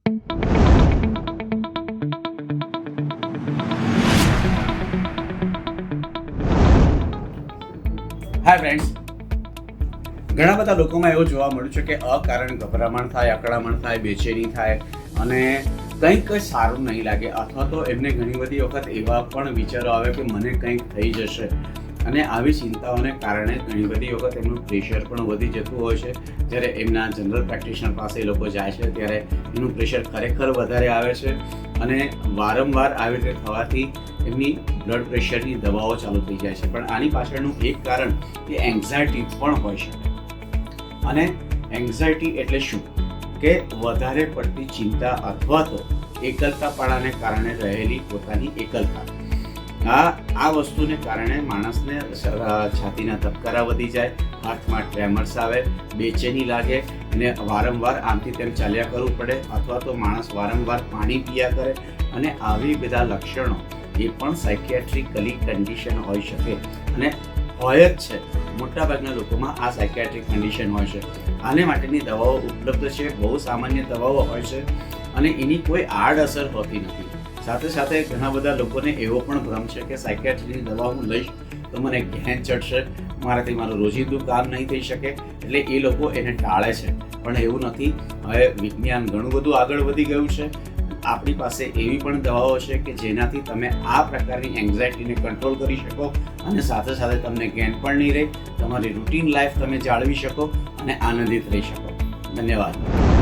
Hi friends, ઘણા બધા લોકોમાં એવું જોવા મળ્યું છે કે અકારણ ગભરામણ થાય, અકળામણ થાય, બેચેની થાય અને કંઈક સારું નહીં લાગે, અથવા તો એમને ઘણી બધી વખત એવા પણ વિચારો આવે કે મને કંઈક થઈ જશે. અને આવી ચિંતાઓને કારણે ઘણી બધી વખત એમનું પ્રેશર પણ વધી જતું હોય છે. જ્યારે એમના જનરલ પ્રેક્ટિશનર પાસે એ લોકો જાય છે ત્યારે એનું પ્રેશર ખરેખર વધારે આવે છે અને વારંવાર આવી રીતે થવાથી એમની બ્લડ પ્રેશરની દવાઓ ચાલુ થઈ જાય છે. પણ આની પાછળનું એક કારણ એ એન્ઝાયટી પણ હોઈ શકે. અને એન્ઝાયટી એટલે શું? કે વધારે પડતી ચિંતા અથવા તો એકલતાપણાને કારણે રહેલી પોતાની એકલતા. આ વસ્તુને કારણે માણસને છાતીના ધબકારા વધી જાય, હાથમાં ટ્રેમર્સ આવે, બેચેની લાગે, અને વારંવાર આમથી તેમ ચાલ્યા કરવું પડે, અથવા તો માણસ વારંવાર પાણી પીયા કરે. અને આવી બધા લક્ષણો એ પણ સાયકિયાટ્રિકલી કન્ડિશન હોઈ શકે અને હોય જ છે. મોટાભાગના લોકોમાં આ સાયકિયાટ્રિક કન્ડિશન હોય છે. આને માટેની દવાઓ ઉપલબ્ધ છે, બહુ સામાન્ય દવાઓ હોય છે અને એની કોઈ આડઅસર હોતી નથી. સાથે સાથે ઘણા બધા લોકોને એવો પણ ભ્રમ છે કે સાયકિયાટ્રીની દવા હું લઈશ તો મને ઘેન ચડશે, મારાથી મારું રોજિંદું કામ નહીં થઈ શકે, એટલે એ લોકો એને ટાળે છે. પણ એવું નથી. હવે વિજ્ઞાન ઘણું બધું આગળ વધી ગયું છે. આપણી પાસે એવી પણ દવાઓ છે કે જેનાથી તમે આ પ્રકારની એન્ઝાયટીને કંટ્રોલ કરી શકો અને સાથે સાથે તમને ઘેન પણ નહીં રહે, તમારી રૂટીન લાઈફ તમે જાળવી શકો અને આનંદિત રહી શકો. ધન્યવાદ.